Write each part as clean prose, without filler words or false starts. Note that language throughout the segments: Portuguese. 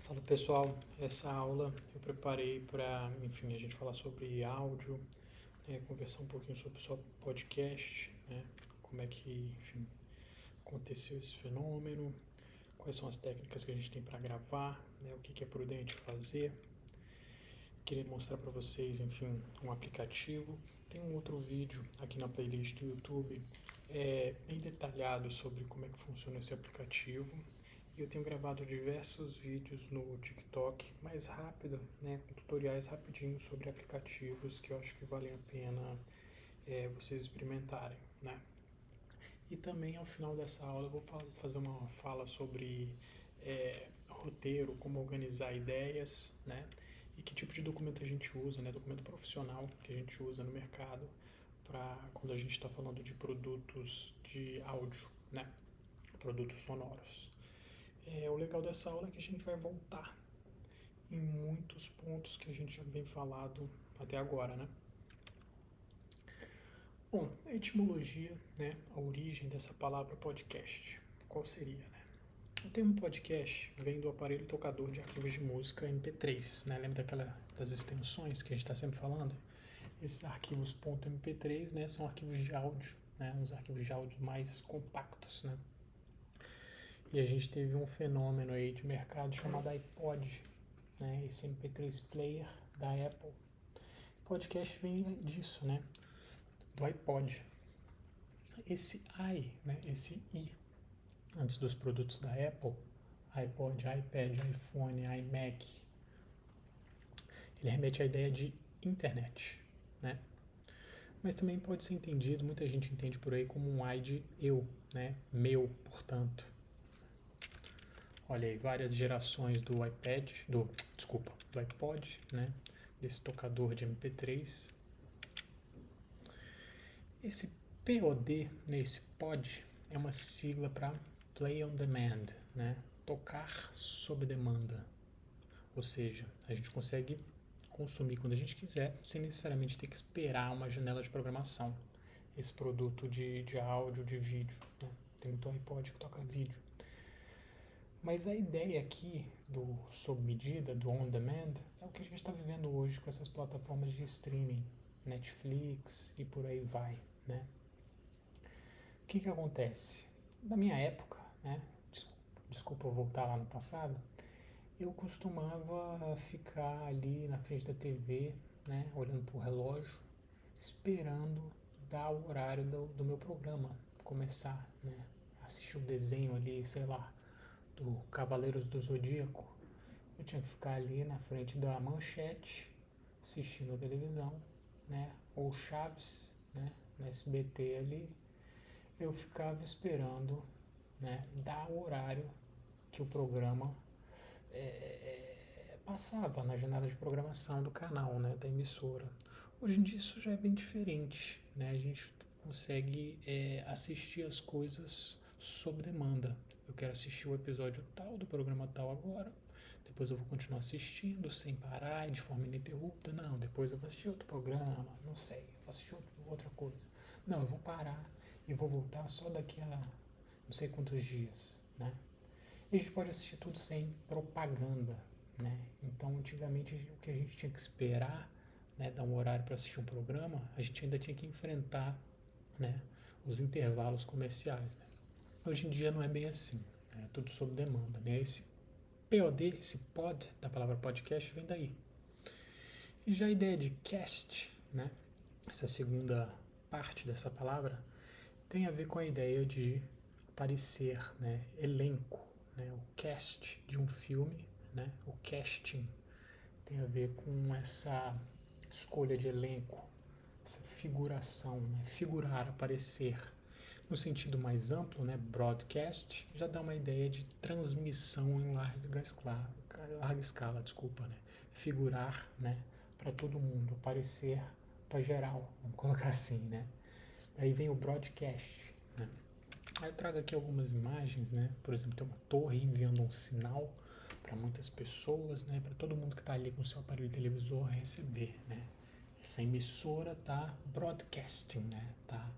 Fala pessoal, essa aula eu preparei para, enfim, a gente falar sobre áudio, né, conversar um pouquinho sobre o seu podcast, né, como é que, enfim, aconteceu esse fenômeno, quais são as técnicas que a gente tem para gravar, né, o que, que é prudente fazer. Queria mostrar para vocês, enfim, um aplicativo. Tem um outro vídeo aqui na playlist do YouTube, bem detalhado sobre como é que funciona esse aplicativo. Eu tenho gravado diversos vídeos no TikTok, mais rápido, né, com tutoriais rapidinhos sobre aplicativos que eu acho que valem a pena vocês experimentarem, né? E também ao final dessa aula eu vou fazer uma fala sobre roteiro, como organizar ideias, né? E que tipo de documento a gente usa, né? Documento profissional que a gente usa no mercado para quando a gente está falando de produtos de áudio, né? Produtos sonoros. O legal dessa aula é que a gente vai voltar em muitos pontos que a gente já vem falado até agora, né? Bom, a etimologia, né, a origem dessa palavra podcast, qual seria, né? O termo podcast vem do aparelho tocador de arquivos de música MP3, né? Lembra das extensões que a gente está sempre falando? Esses arquivos .mp3, né, são arquivos de áudio, né, uns arquivos de áudio mais compactos, né? E a gente teve um fenômeno aí de mercado chamado iPod, né, esse MP3 player da Apple. Podcast vem disso, né, do iPod. Esse i, né, esse i, antes dos produtos da Apple, iPod, iPad, iPhone, iMac, ele remete à ideia de internet, né? Mas também pode ser entendido, muita gente entende por aí como um i de eu, né, meu, portanto. Olha aí, várias gerações do do iPod, né, desse tocador de MP3. Esse POD, né, esse POD, é uma sigla para Play on Demand, né? Tocar sob demanda. Ou seja, a gente consegue consumir quando a gente quiser, sem necessariamente ter que esperar uma janela de programação. Esse produto de áudio, de vídeo, né? Tem muito iPod que toca vídeo. Mas a ideia aqui do sob medida, do on demand, é o que a gente está vivendo hoje com essas plataformas de streaming, Netflix e por aí vai, né? O que acontece? Na minha época, né? Desculpa eu voltar lá no passado, eu costumava ficar ali na frente da TV, né? Olhando pro relógio, esperando dar o horário do meu programa começar, né? Assistir o desenho ali, sei lá, do Cavaleiros do Zodíaco. Eu tinha que ficar ali na frente da manchete, assistindo a televisão, né? Ou Chaves, né? No SBT ali, eu ficava esperando, né, dar o horário que o programa passava na janela de programação do canal, né, da emissora. Hoje em dia isso já é bem diferente, né? A gente consegue assistir as coisas sob demanda. Eu quero assistir o episódio tal do programa tal agora, depois eu vou continuar assistindo sem parar e de forma ininterrupta. Não, depois eu vou assistir outro programa, não sei, vou assistir outra coisa. Não, eu vou parar e vou voltar só daqui a não sei quantos dias, né? E a gente pode assistir tudo sem propaganda, né? Então, antigamente, o que a gente tinha que esperar, né, dar um horário para assistir um programa, a gente ainda tinha que enfrentar, né, os intervalos comerciais, né? Hoje em dia não é bem assim, né? É tudo sob demanda, né? Esse POD, esse pod da palavra podcast vem daí. E já a ideia de cast, né, essa segunda parte dessa palavra, tem a ver com a ideia de aparecer, né, elenco, né, o cast de um filme, né, o casting tem a ver com essa escolha de elenco, essa figuração, né, figurar, aparecer. No sentido mais amplo, né, broadcast, já dá uma ideia de transmissão em larga escala, desculpa, né, figurar, né, para todo mundo, aparecer para geral, vamos colocar assim, né. Aí vem o broadcast, né. Aí eu trago aqui algumas imagens, né? Por exemplo, tem uma torre enviando um sinal para muitas pessoas, né? Para todo mundo que está ali com o seu aparelho televisor receber, né? Essa emissora está broadcasting, né? Está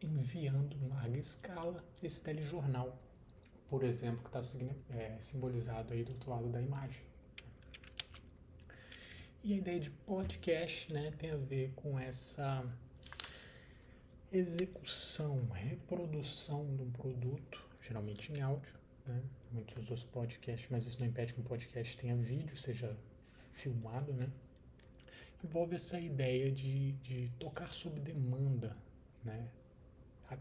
enviando em larga escala esse telejornal por exemplo, que está simbolizado aí do outro lado da imagem. E a ideia de podcast, né, tem a ver com essa execução, reprodução de um produto, geralmente em áudio, né? Muitos dos podcasts, mas isso não impede que um podcast tenha vídeo, seja filmado, né? Envolve essa ideia de tocar sob demanda, né?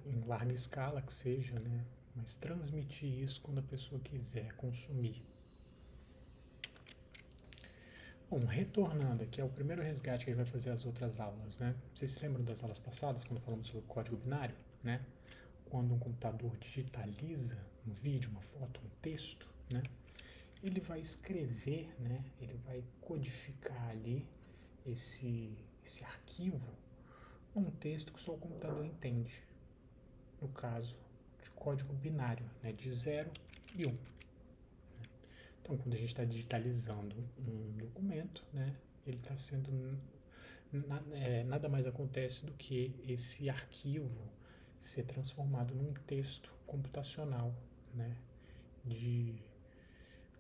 Em larga escala que seja, né? Mas transmitir isso quando a pessoa quiser consumir. Bom, retornando aqui ao primeiro resgate que a gente vai fazer as outras aulas, né? Vocês se lembram das aulas passadas, quando falamos sobre código binário, né? Quando um computador digitaliza um vídeo, uma foto, um texto, né? Ele vai escrever, né? Ele vai codificar ali esse arquivo num texto que só o computador entende. No caso de código binário, né? De 0 e 1. Então, quando a gente está digitalizando um documento, né, ele está sendo nada mais acontece do que esse arquivo ser transformado num texto computacional, né, de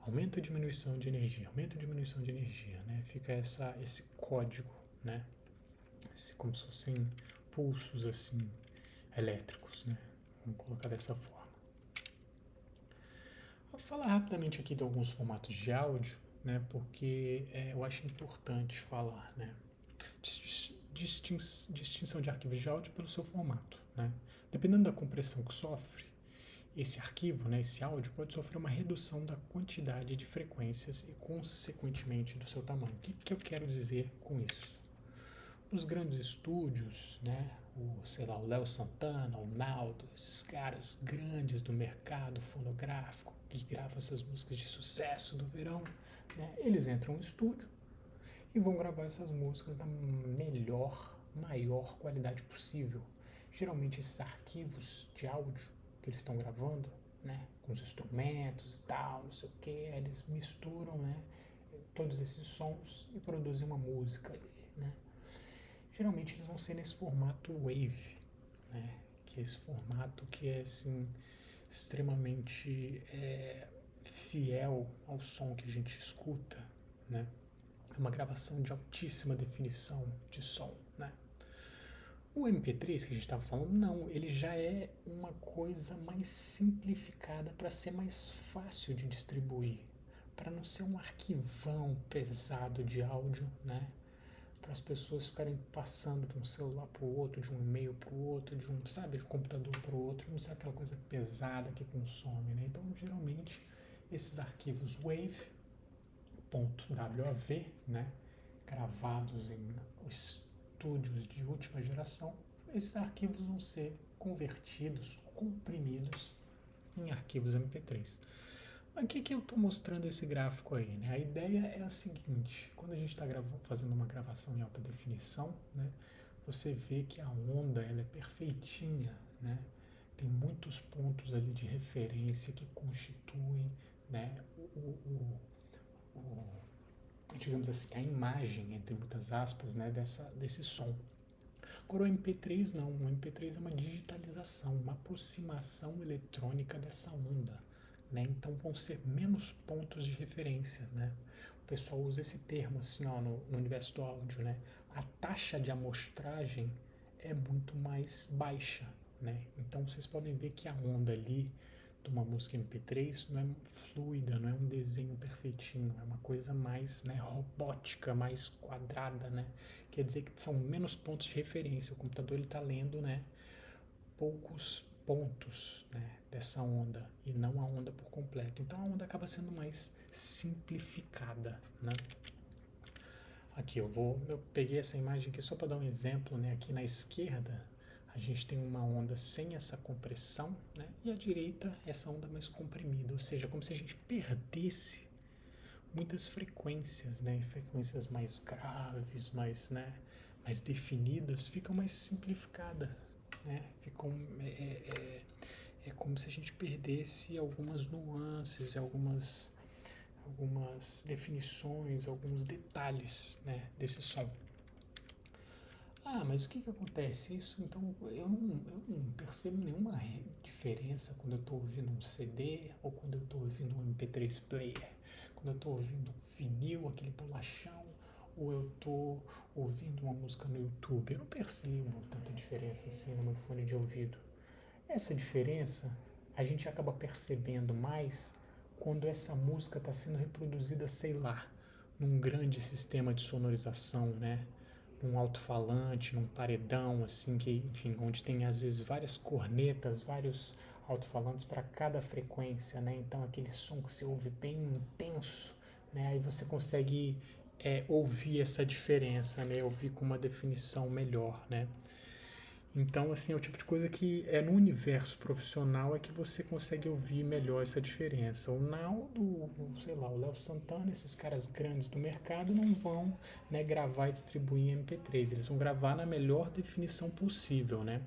aumento e diminuição de energia, né, fica esse código, né, como se fossem pulsos assim elétricos, né, vamos colocar dessa forma. Vou falar rapidamente aqui de alguns formatos de áudio, né, porque eu acho importante falar, né, distinção de arquivos de áudio pelo seu formato, né. Dependendo da compressão que sofre, esse arquivo, né, esse áudio, pode sofrer uma redução da quantidade de frequências e, consequentemente, do seu tamanho. O que eu quero dizer com isso? Os grandes estúdios, né, o Léo Santana, o Naldo, esses caras grandes do mercado fonográfico que gravam essas músicas de sucesso do verão, né, eles entram no estúdio e vão gravar essas músicas da maior qualidade possível. Geralmente esses arquivos de áudio que eles estão gravando, né, com os instrumentos e tal, não sei o que, eles misturam, né, todos esses sons e produzem uma música, né. Geralmente eles vão ser nesse formato wave, né, que é esse formato que é assim extremamente fiel ao som que a gente escuta, né. É uma gravação de altíssima definição de som, né. O MP3 que a gente estava falando, não, ele já é uma coisa mais simplificada para ser mais fácil de distribuir, para não ser um arquivão pesado de áudio, né? Para as pessoas ficarem passando de um celular para o outro, de um e-mail para o outro, de um computador para o outro, não ser aquela coisa pesada que consome, né? Então, geralmente, esses arquivos WAV, né, gravados em estúdios de última geração, esses arquivos vão ser convertidos, comprimidos em arquivos MP3. Mas o que eu estou mostrando esse gráfico aí, né? A ideia é a seguinte: quando a gente está fazendo uma gravação em alta definição, né, você vê que a onda ela é perfeitinha, né? Tem muitos pontos ali de referência que constituem, né, digamos assim, a imagem, entre muitas aspas, né, desse som. Agora o MP3 não, o MP3 é uma digitalização, uma aproximação eletrônica dessa onda, né? Então vão ser menos pontos de referência, né? O pessoal usa esse termo assim, ó, no universo do áudio, né? A taxa de amostragem é muito mais baixa, né? Então vocês podem ver que a onda ali de uma música MP3 não é fluida, não é um desenho perfeitinho, é uma coisa mais, né, robótica, mais quadrada, né? Quer dizer que são menos pontos de referência. O computador está lendo, né, poucos pontos, né, dessa onda e não a onda por completo. Então a onda acaba sendo mais simplificada, né? Aqui eu peguei essa imagem aqui só para dar um exemplo, né? Aqui na esquerda a gente tem uma onda sem essa compressão, né? E à direita essa onda mais comprimida, ou seja, como se a gente perdesse muitas frequências, né? Frequências mais graves, mais definidas, ficam mais simplificadas, né? É como se a gente perdesse algumas nuances, algumas definições, alguns detalhes, né, desse som. Mas o que que acontece? Isso, então, eu não percebo nenhuma diferença quando eu estou ouvindo um CD ou quando eu estou ouvindo um MP3 player, quando eu estou ouvindo um vinil, aquele bolachão, ou eu estou ouvindo uma música no YouTube. Eu não percebo tanta diferença assim no meu fone de ouvido. Essa diferença a gente acaba percebendo mais quando essa música está sendo reproduzida, sei lá, num grande sistema de sonorização, né? Num alto-falante, num paredão, assim, que, enfim, onde tem às vezes várias cornetas, vários alto-falantes para cada frequência, né? Então aquele som que você ouve bem intenso, né? Aí você consegue ouvir essa diferença, né? Ouvir com uma definição melhor, né? Então, assim, é o tipo de coisa que é no universo profissional é que você consegue ouvir melhor essa diferença. O Naldo, sei lá, o Léo Santana, esses caras grandes do mercado não vão, né, gravar e distribuir em MP3. Eles vão gravar na melhor definição possível, né?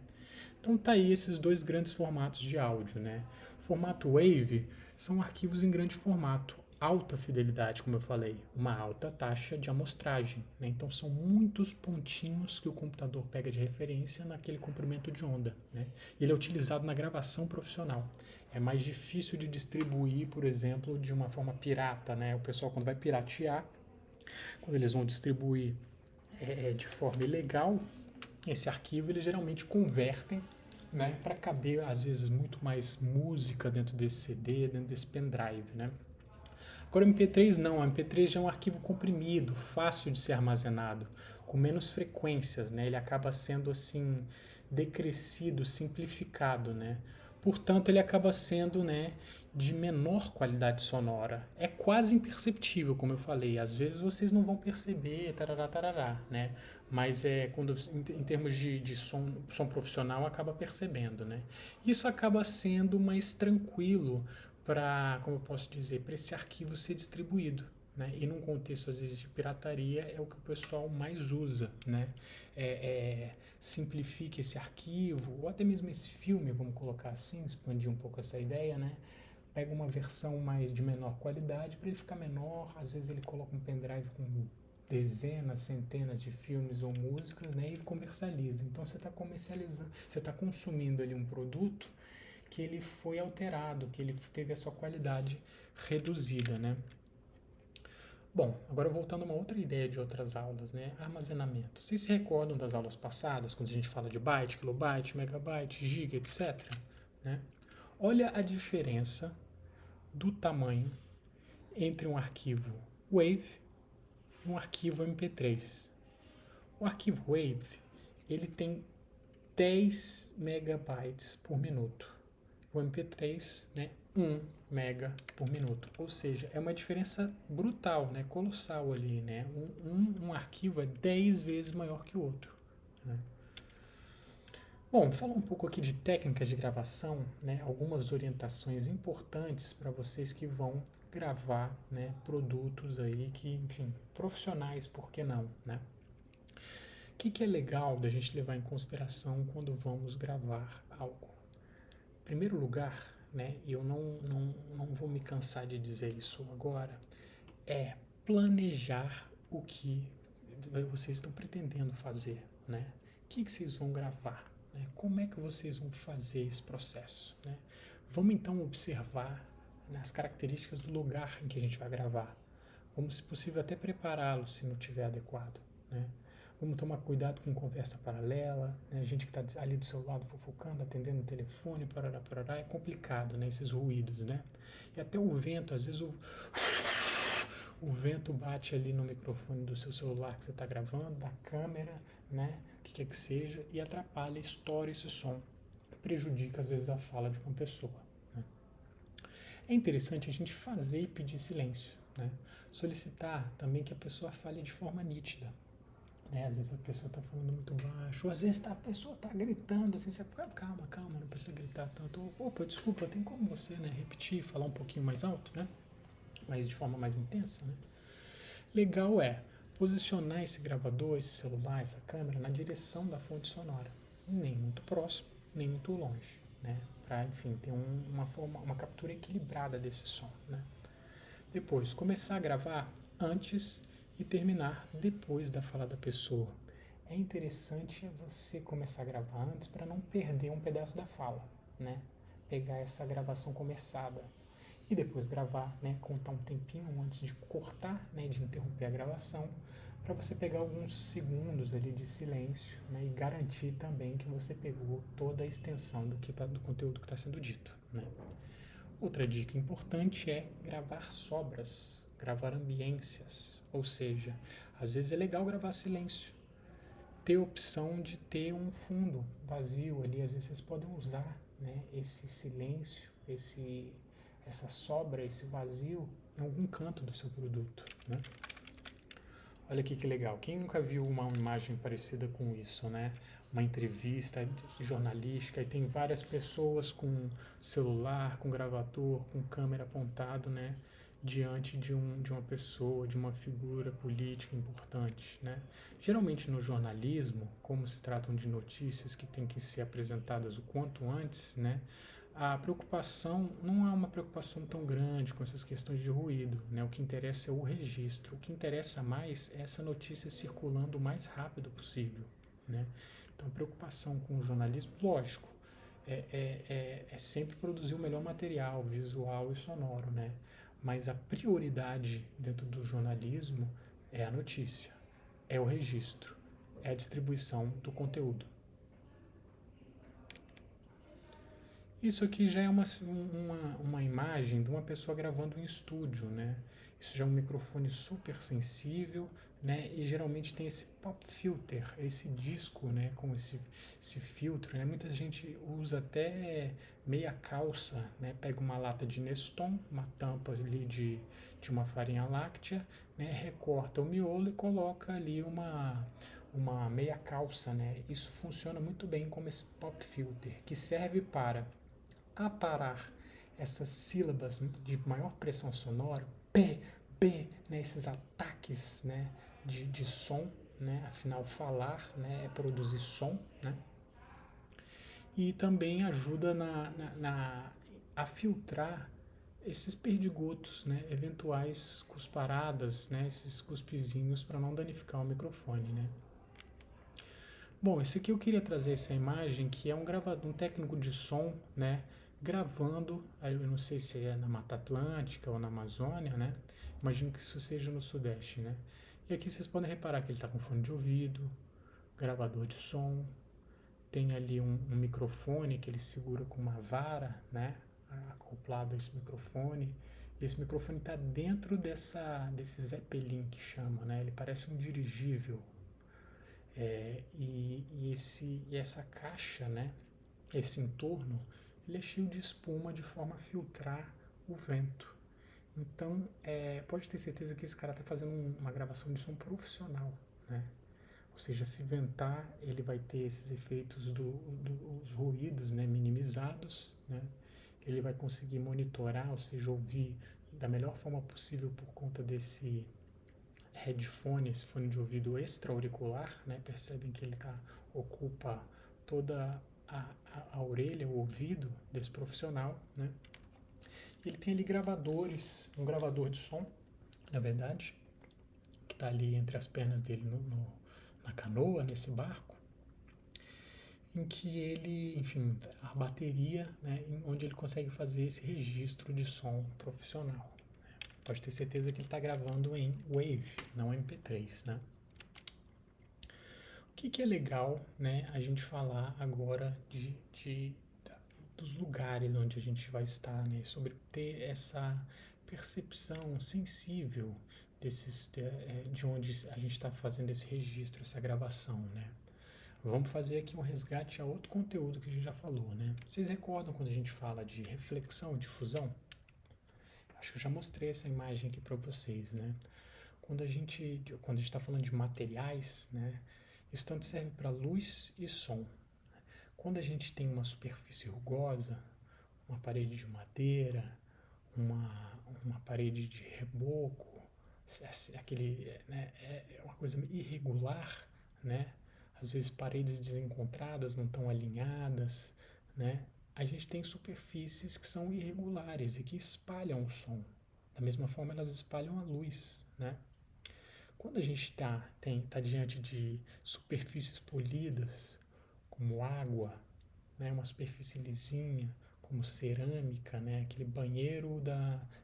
Então tá aí esses dois grandes formatos de áudio, né? Formato Wave são arquivos em grande formato, alta fidelidade, como eu falei, uma alta taxa de amostragem, né? Então são muitos pontinhos que o computador pega de referência naquele comprimento de onda, né? Ele é utilizado na gravação profissional. É mais difícil de distribuir, por exemplo, de uma forma pirata, né? O pessoal quando vai piratear, quando eles vão distribuir de forma ilegal, esse arquivo eles geralmente convertem, né, para caber às vezes muito mais música dentro desse CD, dentro desse pendrive, né? Agora o MP3 não, o MP3 já é um arquivo comprimido, fácil de ser armazenado, com menos frequências, né? Ele acaba sendo assim decrescido, simplificado, né? Portanto, ele acaba sendo, né, de menor qualidade sonora. É quase imperceptível, como eu falei. Às vezes vocês não vão perceber, tarará, tarará, né? Mas quando em termos de som profissional acaba percebendo, né? Isso acaba sendo mais tranquilo para, como eu posso dizer, para esse arquivo ser distribuído. Né? E num contexto, às vezes, de pirataria, é o que o pessoal mais usa. Né? Simplifique esse arquivo, ou até mesmo esse filme, vamos colocar assim, expandir um pouco essa ideia, né? Pega uma versão mais de menor qualidade para ele ficar menor, às vezes ele coloca um pendrive com dezenas, centenas de filmes ou músicas, né, e comercializa. Então você está comercializando, você está consumindo ali um produto que ele foi alterado, que ele teve a sua qualidade reduzida, né? Bom, agora voltando a uma outra ideia de outras aulas, né? Armazenamento. Vocês se recordam das aulas passadas, quando a gente fala de byte, kilobyte, megabyte, giga, etc., né? Olha a diferença do tamanho entre um arquivo WAV e um arquivo MP3. O arquivo WAV, ele tem 10 megabytes por minuto. O MP3, né, 1 mega por minuto. Ou seja, é uma diferença brutal, né, colossal ali, né? Um arquivo é 10 vezes maior que o outro. Né? Bom, falar um pouco aqui de técnicas de gravação, né, algumas orientações importantes para vocês que vão gravar, né, produtos aí que, enfim, profissionais, por que não, né? O que é legal da gente levar em consideração quando vamos gravar algo? Em primeiro lugar, né, e eu não vou me cansar de dizer isso agora, é planejar o que vocês estão pretendendo fazer, né? O que vocês vão gravar, né? Como é que vocês vão fazer esse processo, né? Vamos então observar, né, as características do lugar em que a gente vai gravar. Vamos, se possível, até prepará-lo se não estiver adequado, né? Vamos tomar cuidado com conversa paralela, né? Gente que está ali do seu lado fofocando, atendendo o telefone, parará, parará, é complicado, né? Esses ruídos, né? E até o vento, às vezes o vento bate ali no microfone do seu celular que você está gravando, da câmera, né? O que quer que seja, e atrapalha, estoura esse som. Prejudica, às vezes, a fala de uma pessoa. Né? É interessante a gente fazer e pedir silêncio, né? Solicitar também que a pessoa fale de forma nítida. Né? Às vezes a pessoa está falando muito baixo, ou às vezes a pessoa está gritando, assim, você calma, calma, não precisa gritar tanto. Opa, desculpa, tem como você, né, repetir, falar um pouquinho mais alto, né? Mas de forma mais intensa, né? Legal é posicionar esse gravador, esse celular, essa câmera na direção da fonte sonora, nem muito próximo, nem muito longe, né? Para, enfim, ter uma captura equilibrada desse som, né? Depois, começar a gravar antes e terminar depois da fala da pessoa. é interessante você começar a gravar antes para não perder um pedaço da fala, né? Pegar essa gravação começada e depois gravar, né? Contar um tempinho antes de cortar, né? De interromper a gravação, para você pegar alguns segundos ali de silêncio, né? E garantir também que você pegou toda a extensão do conteúdo que está sendo dito, né? Outra dica importante é gravar sobras, gravar ambiências, ou seja, às vezes é legal gravar silêncio, ter a opção de ter um fundo vazio ali, às vezes vocês podem usar, né, esse silêncio, essa sobra, esse vazio em algum canto do seu produto, né? Olha aqui que legal. Quem nunca viu uma imagem parecida com isso, né? Uma entrevista jornalística e tem várias pessoas com celular, com gravador, com câmera apontado, né? Diante de uma pessoa, de uma figura política importante, né? Geralmente no jornalismo, como se tratam de notícias que têm que ser apresentadas o quanto antes, né? A preocupação não é uma preocupação tão grande com essas questões de ruído, né? O que interessa é o registro. O que interessa mais é essa notícia circulando o mais rápido possível, né? Então, a preocupação com o jornalismo, lógico, é sempre produzir o melhor material visual e sonoro, né? Mas a prioridade dentro do jornalismo é a notícia, é o registro, é a distribuição do conteúdo. Isso aqui já é uma imagem de uma pessoa gravando em estúdio, né? Isso já é um microfone super sensível, né? E geralmente tem esse pop filter, esse disco, né? Com esse filtro, né? Muita gente usa até meia calça, né? Pega uma lata de Neston, uma tampa ali de uma farinha láctea, né? Recorta o miolo e coloca ali uma meia calça, né? Isso funciona muito bem como esse pop filter, que serve para aparar essas sílabas de maior pressão sonora, P, B, né, esses ataques, né, de som, né, afinal falar, né, é produzir som, né, e também ajuda a filtrar esses perdigotos, né, eventuais cusparadas, né, esses cuspezinhos para não danificar o microfone, né. Bom, esse aqui eu queria trazer essa imagem que é um gravador, um técnico de som, né, gravando, eu não sei se é na Mata Atlântica ou na Amazônia, né? Imagino que isso seja no Sudeste, né? E aqui vocês podem reparar que ele está com fone de ouvido, gravador de som, tem ali um microfone que ele segura com uma vara, né? Acoplado a esse microfone. E esse microfone está dentro desse Zeppelin que chama, né? Ele parece um dirigível. E essa caixa, né? Esse entorno, ele é cheio de espuma de forma a filtrar o vento. Então, pode ter certeza que esse cara está fazendo uma gravação de som profissional, né? Ou seja, se ventar, ele vai ter esses efeitos dos ruídos, né, minimizados, né? Ele vai conseguir monitorar, ou seja, ouvir da melhor forma possível por conta desse headphone, esse fone de ouvido extra-auricular, né? Percebem que ele ocupa toda a orelha, o ouvido desse profissional, né? Ele tem ali gravadores, um gravador de som, na verdade, que está ali entre as pernas dele na canoa, nesse barco, em que ele, enfim, a bateria, né, onde ele consegue fazer esse registro de som profissional. Pode ter certeza que ele está gravando em Wave, não MP3, né? O que é legal, né, a gente falar agora dos lugares onde a gente vai estar, né, sobre ter essa percepção sensível de onde a gente está fazendo esse registro, essa gravação, né? Vamos fazer aqui um resgate a outro conteúdo que a gente já falou, né? Vocês recordam quando a gente fala de reflexão, difusão? Acho que eu já mostrei essa imagem aqui para vocês, né? Quando a gente está falando de materiais, né? Isso tanto serve para luz e som. Quando a gente tem uma superfície rugosa, uma parede de madeira, uma parede de reboco, né, é uma coisa irregular, né? Às vezes paredes desencontradas, não estão alinhadas, né? A gente tem superfícies que são irregulares e que espalham o som. Da mesma forma, elas espalham a luz, né? Quando a gente tá diante de superfícies polidas, como água, né, uma superfície lisinha, como cerâmica, né, aquele banheiro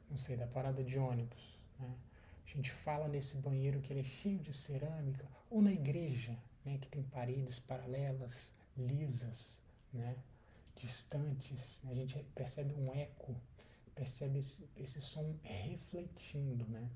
não sei, da parada de ônibus, né? A gente fala nesse banheiro que ele é cheio de cerâmica, ou na igreja, né, que tem paredes paralelas, lisas, né, distantes, né? A gente percebe um eco, percebe esse som refletindo, né?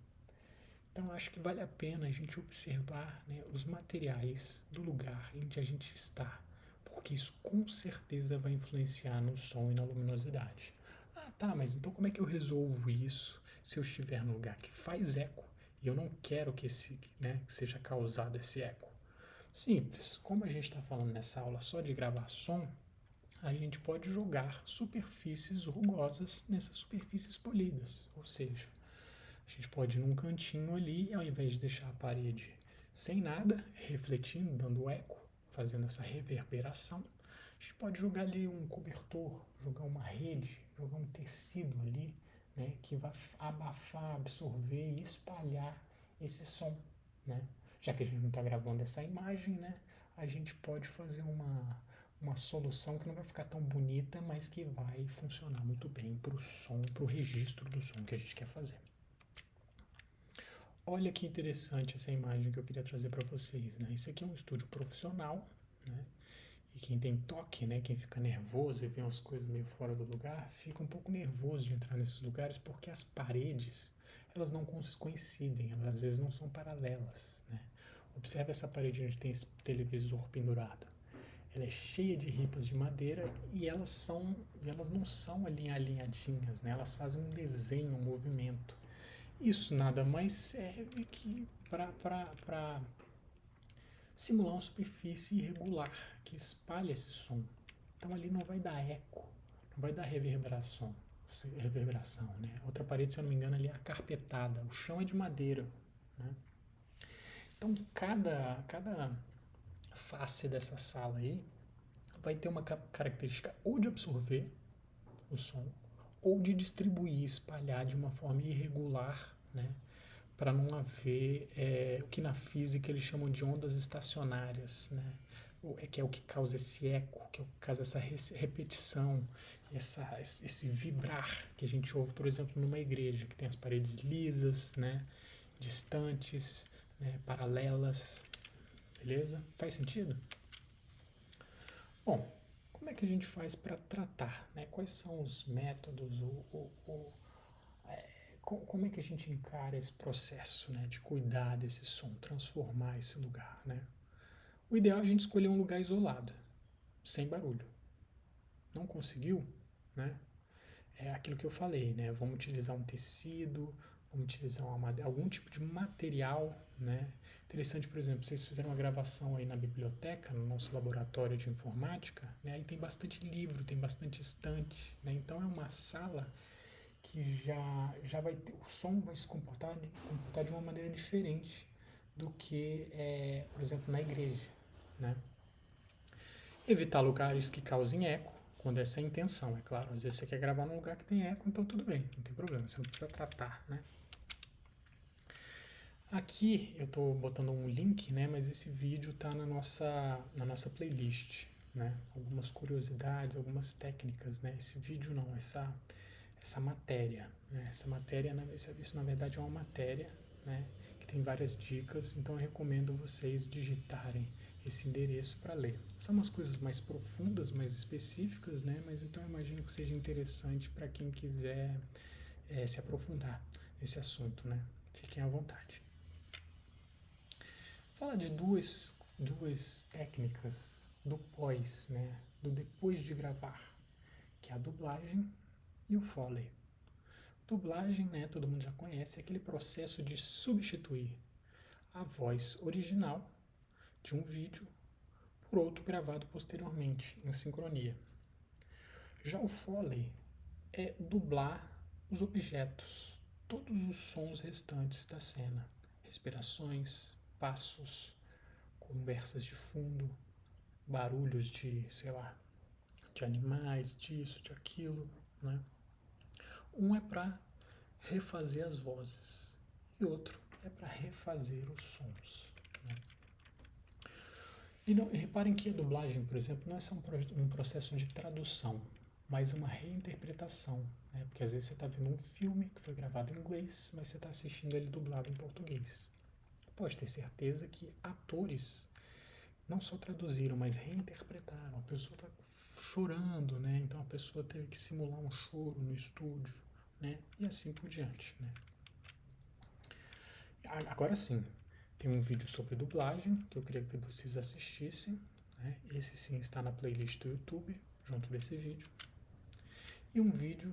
Então acho que vale a pena a gente observar, né, os materiais do lugar em que a gente está, porque isso com certeza vai influenciar no som e na luminosidade. Ah, tá, mas então como é que eu resolvo isso se eu estiver num lugar que faz eco e eu não quero que seja causado esse eco? Simples, como a gente está falando nessa aula só de gravar som, a gente pode jogar superfícies rugosas nessas superfícies polidas, ou seja, a gente pode ir num cantinho ali, ao invés de deixar a parede sem nada, refletindo, dando eco, fazendo essa reverberação, a gente pode jogar ali um cobertor, jogar uma rede, jogar um tecido ali, né, que vai abafar, absorver e espalhar esse som, né? Já que a gente não está gravando essa imagem, né, a gente pode fazer uma solução que não vai ficar tão bonita, mas que vai funcionar muito bem para o som, para o registro do som que a gente quer fazer. Olha que interessante essa imagem que eu queria trazer para vocês, né? Isso aqui é um estúdio profissional, né? E quem tem toque, né? Quem fica nervoso e vê umas coisas meio fora do lugar, fica um pouco nervoso de entrar nesses lugares porque as paredes, elas não coincidem, elas às vezes não são paralelas, né? Observe essa parede onde tem esse televisor pendurado. Ela é cheia de ripas de madeira e elas não são alinhadinhas, né? Elas fazem um desenho, um movimento. Isso nada mais serve que para simular uma superfície irregular que espalha esse som. Então ali não vai dar eco, não vai dar reverberação, né? Outra parede, se eu não me engano, ali é acarpetada, o chão é de madeira, né? Então cada face dessa sala aí vai ter uma característica ou de absorver o som ou de distribuir, espalhar de uma forma irregular, né? Para não haver o que na física eles chamam de ondas estacionárias, né? Que é o que causa esse eco, que é o que causa essa repetição, esse vibrar que a gente ouve, por exemplo, numa igreja, que tem as paredes lisas, né? Distantes, né? Paralelas, beleza? Faz sentido? Bom, como é que a gente faz para tratar, né? Quais são os métodos, como é que a gente encara esse processo, né, de cuidar desse som, transformar esse lugar, né? O ideal é a gente escolher um lugar isolado, sem barulho. Não conseguiu, né? É aquilo que eu falei, né? Vamos utilizar um tecido, vamos utilizar algum tipo de material, né? Interessante, por exemplo, vocês fizeram uma gravação aí na biblioteca, no nosso laboratório de informática, né? Aí tem bastante livro, tem bastante estante, né? Então é uma sala que já vai ter, o som vai se comportar de uma maneira diferente do que, por exemplo, na igreja, né? Evitar lugares que causem eco, quando essa é a intenção, é claro. Às vezes você quer gravar num lugar que tem eco, então tudo bem, não tem problema, você não precisa tratar, né? Aqui eu estou botando um link, né? Mas esse vídeo está na nossa playlist, né? Algumas curiosidades, algumas técnicas, né? Esse vídeo não, essa matéria, né? Essa matéria, isso na verdade é uma matéria, né? Que tem várias dicas, então eu recomendo vocês digitarem esse endereço para ler. São umas coisas mais profundas, mais específicas, né? Mas então eu imagino que seja interessante para quem quiser se aprofundar nesse assunto, né? Fiquem à vontade. Fala de duas técnicas do pós, né? Do depois de gravar, que é a dublagem e o Foley. Dublagem, né, todo mundo já conhece, é aquele processo de substituir a voz original de um vídeo por outro gravado posteriormente, em sincronia. Já o Foley é dublar os objetos, todos os sons restantes da cena, respirações, passos, conversas de fundo, barulhos de, sei lá, de animais, disso, de aquilo, né? Um é para refazer as vozes e outro é para refazer os sons, né? E reparem que a dublagem, por exemplo, não é só um processo de tradução, mas uma reinterpretação, né? Porque às vezes você está vendo um filme que foi gravado em inglês, mas você está assistindo ele dublado em português. Pode ter certeza que atores não só traduziram, mas reinterpretaram. A pessoa está chorando, né? Então a pessoa teve que simular um choro no estúdio, né? E assim por diante, né? Agora sim, tem um vídeo sobre dublagem que eu queria que vocês assistissem, né? Esse sim está na playlist do YouTube, junto desse vídeo. E um vídeo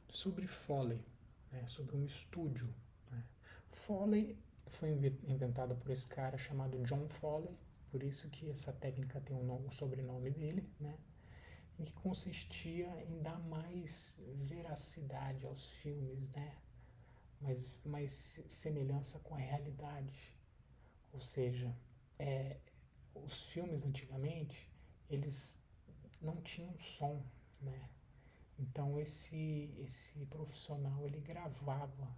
sobre Foley, né? Sobre um estúdio, né? Foley foi inventada por esse cara chamado John Foley, por isso que essa técnica tem o sobrenome dele, né? Em que consistia em dar mais veracidade aos filmes, né? Mais semelhança com a realidade. Ou seja, os filmes antigamente, eles não tinham som, né? Então esse profissional, ele gravava.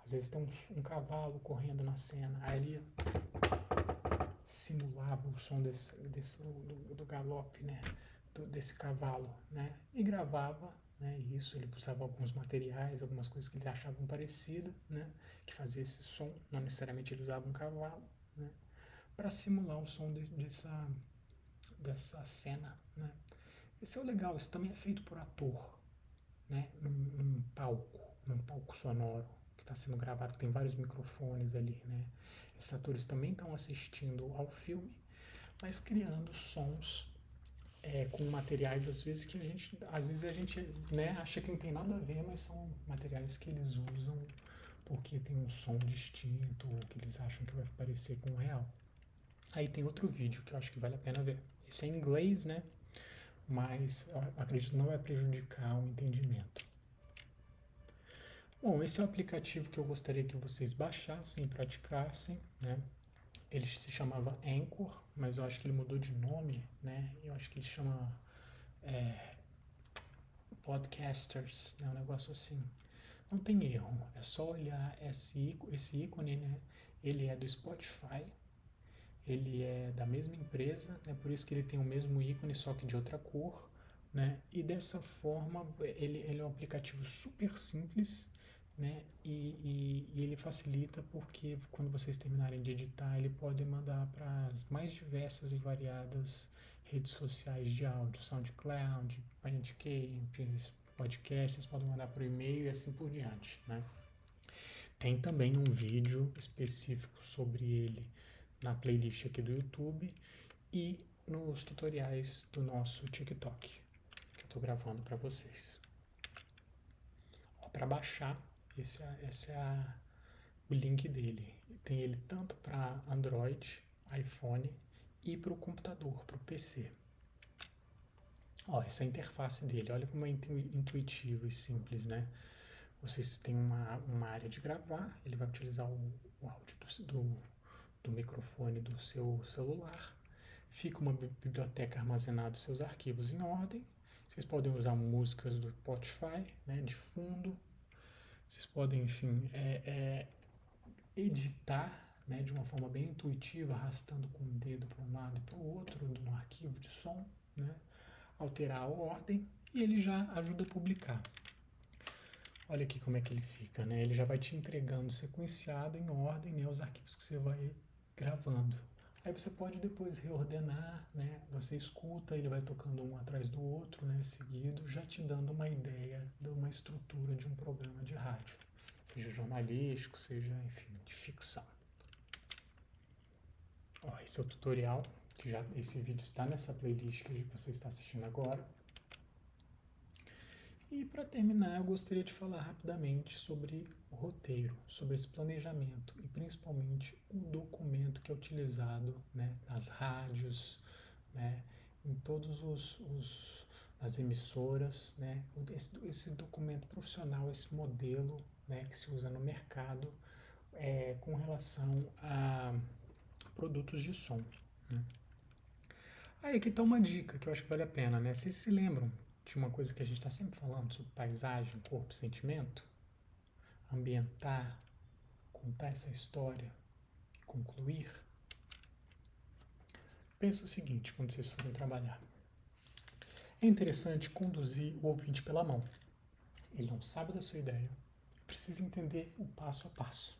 Às vezes tem um cavalo correndo na cena, aí ele simulava o som do galope, né? Desse cavalo, né? E gravava, né? Isso, ele usava alguns materiais, algumas coisas que ele achavam parecidas, né? Que fazia esse som, não necessariamente ele usava um cavalo, né? Para simular o som dessa cena, né? Isso é o legal, isso também é feito por ator, né? Num palco sonoro que está sendo gravado, tem vários microfones ali, né? Esses atores também estão assistindo ao filme, mas criando sons com materiais às vezes a gente, né, acha que não tem nada a ver, mas são materiais que eles usam porque tem um som distinto ou que eles acham que vai parecer com o real. Aí tem outro vídeo que eu acho que vale a pena ver. Esse é em inglês, né? Mas acredito que não vai prejudicar o entendimento. Bom, esse é o aplicativo que eu gostaria que vocês baixassem e praticassem, né? Ele se chamava Anchor, mas eu acho que ele mudou de nome, né? Eu acho que ele chama Podcasters, né? Um negócio assim. Não tem erro, é só olhar esse ícone, né? Ele é do Spotify, ele é da mesma empresa, né? Por isso que ele tem o mesmo ícone, só que de outra cor, né? E dessa forma, ele é um aplicativo super simples, né? E ele facilita porque quando vocês terminarem de editar, ele pode mandar para as mais diversas e variadas redes sociais de áudio, SoundCloud, Bandcamp, podcast, vocês podem mandar por e-mail e assim por diante, né? Tem também um vídeo específico sobre ele na playlist aqui do YouTube e nos tutoriais do nosso TikTok, que eu estou gravando para vocês. Para baixar, esse é o link dele. Tem ele tanto para Android, iPhone e para o computador, para o PC. Ó, essa é a interface dele, olha como é intuitivo e simples, né? Vocês têm uma área de gravar, ele vai utilizar o áudio do microfone do seu celular. Fica uma biblioteca armazenada os seus arquivos em ordem. Vocês podem usar músicas do Spotify, né, de fundo. Vocês podem, enfim, editar, né, de uma forma bem intuitiva, arrastando com o dedo para um lado e para o outro no arquivo de som, né, alterar a ordem e ele já ajuda a publicar. Olha aqui como é que ele fica, né? Ele já vai te entregando sequenciado em ordem, né, os arquivos que você vai gravando. Aí você pode depois reordenar, né? Você escuta, ele vai tocando um atrás do outro, né, seguido, já te dando uma ideia de uma estrutura de um programa de rádio, seja jornalístico, seja, enfim, de ficção. Ó, esse é o tutorial, que já esse vídeo está nessa playlist que você está assistindo agora. E para terminar, eu gostaria de falar rapidamente sobre o roteiro, sobre esse planejamento e principalmente o documento que é utilizado, né, nas rádios, né, em todos as emissoras, né, esse documento profissional, esse modelo, né, que se usa no mercado com relação a produtos de som, né. Aí aqui está uma dica que eu acho que vale a pena, né? Vocês se lembram de uma coisa que a gente está sempre falando sobre paisagem, corpo e sentimento? Ambientar contar essa história e concluir, pensa o seguinte quando vocês forem trabalhar. É interessante conduzir o ouvinte pela mão. Ele não sabe da sua ideia, precisa entender o passo a passo.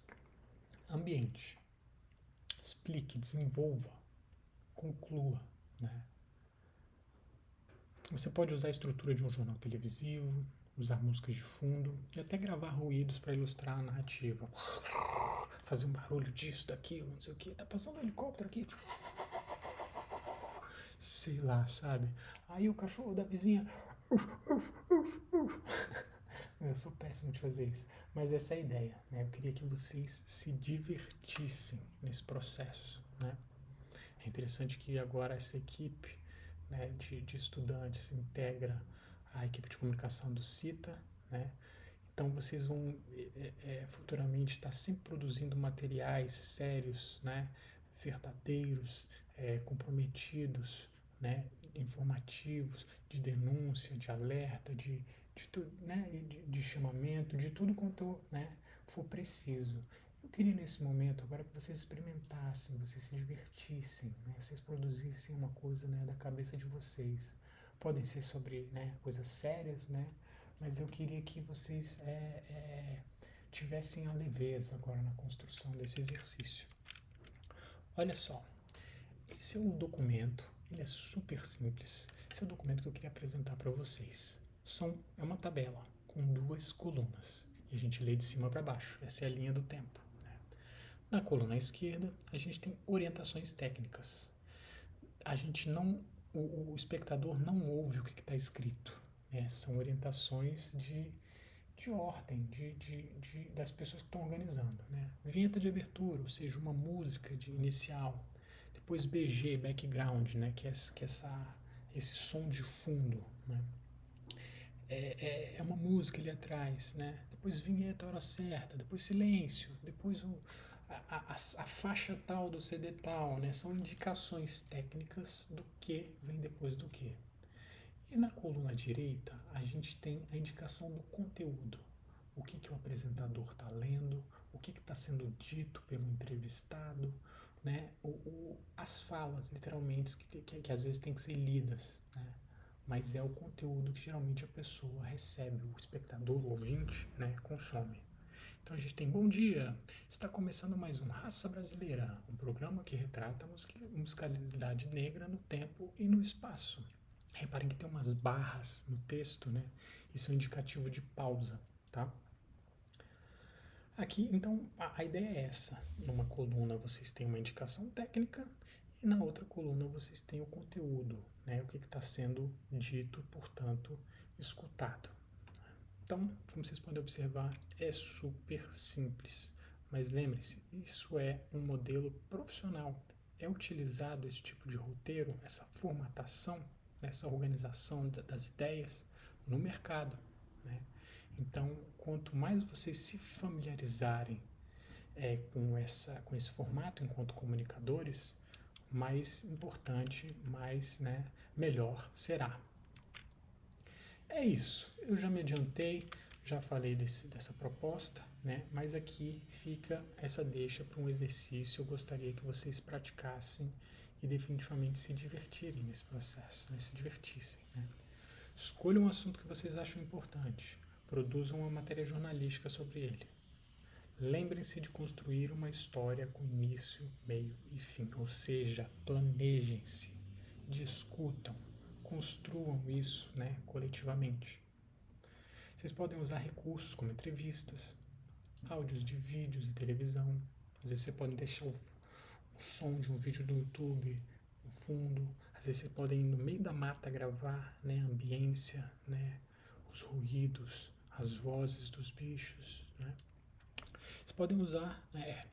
Ambiente. Explique, desenvolva, conclua, né? Você pode usar a estrutura de um jornal televisivo, usar músicas de fundo e até gravar ruídos para ilustrar a narrativa. Fazer um barulho disso, daquilo, não sei o que. Tá passando um helicóptero aqui. Sei lá, sabe? Aí o cachorro da vizinha. Eu sou péssimo de fazer isso. Mas essa é a ideia, né? Eu queria que vocês se divertissem nesse processo, né? É interessante que agora essa equipe, né, de estudantes integra a equipe de comunicação do CITA, né? Então vocês vão futuramente estar sempre produzindo materiais sérios, né, verdadeiros, comprometidos, né, informativos, de denúncia, de alerta, né, de chamamento, de tudo quanto, né, for preciso. Eu queria nesse momento agora que vocês experimentassem, vocês se divertissem, né, vocês produzissem uma coisa, né, da cabeça de vocês. Podem ser sobre, né, coisas sérias, né, mas eu queria que vocês tivessem a leveza agora na construção desse exercício. Olha só, esse é um documento, ele é super simples. Esse é o documento que eu queria apresentar para vocês. É uma tabela com 2 colunas e a gente lê de cima para baixo. Essa é a linha do tempo, né? Na coluna esquerda, a gente tem orientações técnicas. A gente não, o espectador não ouve o que está escrito, né? São orientações de ordem das pessoas que estão organizando, né? Vinheta de abertura, ou seja, uma música de inicial. Depois BG, background, né? Que é esse som de fundo, né? É uma música ali atrás, né? Depois vinheta, hora certa, depois silêncio, depois a faixa tal do CD tal, né? São indicações técnicas do que vem depois do que. E na coluna direita, a gente tem a indicação do conteúdo. O que o apresentador está lendo, o que está sendo dito pelo entrevistado, né? As falas, literalmente, que às vezes tem que ser lidas, né? Mas é o conteúdo que geralmente a pessoa recebe, o espectador, o ouvinte, né, consome. Então a gente tem bom dia, está começando mais um Raça Brasileira, um programa que retrata a musicalidade negra no tempo e no espaço. Reparem que tem umas barras no texto, né? Isso é um indicativo de pausa, tá? Aqui, então, a ideia é essa. Numa coluna vocês têm uma indicação técnica e na outra coluna vocês têm o conteúdo, né? O que está sendo dito, portanto, escutado. Então, como vocês podem observar, é super simples. Mas lembre-se, isso é um modelo profissional. É utilizado esse tipo de roteiro, essa formatação, essa organização das ideias no mercado, né? Então, quanto mais vocês se familiarizarem com esse formato enquanto comunicadores, mais importante, melhor será. É isso, eu já me adiantei, já falei dessa proposta, né? Mas aqui fica essa deixa para um exercício. Eu gostaria que vocês praticassem e definitivamente se divertirem nesse processo, né? Se divertissem, né? Escolham um assunto que vocês acham importante, produzam uma matéria jornalística sobre ele. Lembrem-se de construir uma história com início, meio e fim, ou seja, planejem-se, discutam, construam isso, né, coletivamente. Vocês podem usar recursos como entrevistas, áudios de vídeos e televisão. Às vezes você pode deixar o som de um vídeo do YouTube no fundo. Às vezes vocês podem ir no meio da mata gravar, né, a ambiência, né, os ruídos, as vozes dos bichos, né. Vocês podem usar,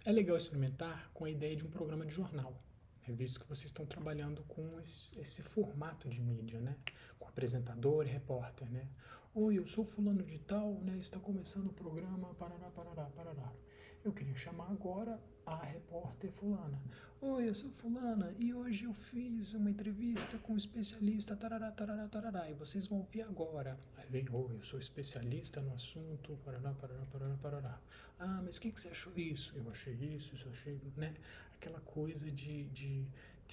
é legal experimentar com a ideia de um programa de jornal, visto que vocês estão trabalhando com esse formato de mídia, né? Com apresentador e repórter, né? Oi, eu sou fulano de tal, né? Está começando o programa, parará, parará, parará. Eu queria chamar agora a repórter fulana. Oi, eu sou fulana e hoje eu fiz uma entrevista com um especialista, tarará, tarará, tarará, e vocês vão ouvir agora. Aí vem, oi, eu sou especialista no assunto, parará, parará, parará, parará. Ah, mas o que você achou isso? Eu achei isso eu achei, né? Aquela coisa de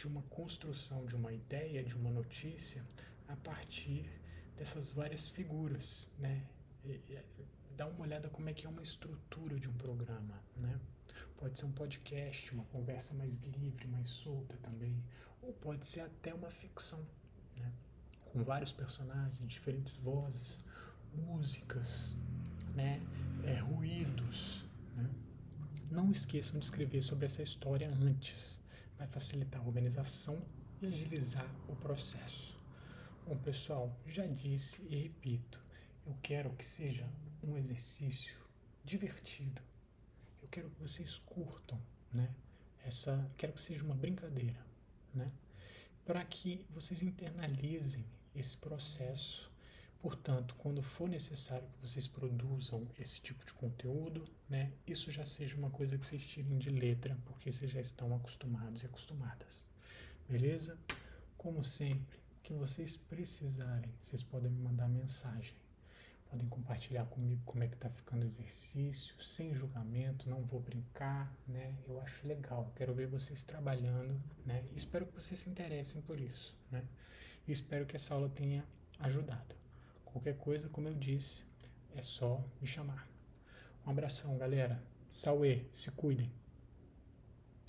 uma construção de uma ideia, de uma notícia, a partir dessas várias figuras, né? Dá uma olhada como é que é uma estrutura de um programa, né? Pode ser um podcast, uma conversa mais livre, mais solta também, ou pode ser até uma ficção, né? Com vários personagens, diferentes vozes, músicas, né? Ruídos, né? Não esqueçam de escrever sobre essa história antes, vai facilitar a organização e agilizar o processo. Bom, pessoal, já disse e repito, eu quero que seja um exercício divertido. Eu quero que vocês curtam, né? Quero que seja uma brincadeira, né? Para que vocês internalizem esse processo. Portanto, quando for necessário que vocês produzam esse tipo de conteúdo, né? Isso já seja uma coisa que vocês tirem de letra, porque vocês já estão acostumados e acostumadas. Beleza? Como sempre, o que vocês precisarem, vocês podem me mandar mensagem. Podem compartilhar comigo como é que tá ficando o exercício, sem julgamento, não vou brincar, né? Eu acho legal, quero ver vocês trabalhando, né? E espero que vocês se interessem por isso, né? E espero que essa aula tenha ajudado. Qualquer coisa, como eu disse, é só me chamar. Um abração, galera. Sauê, se cuidem.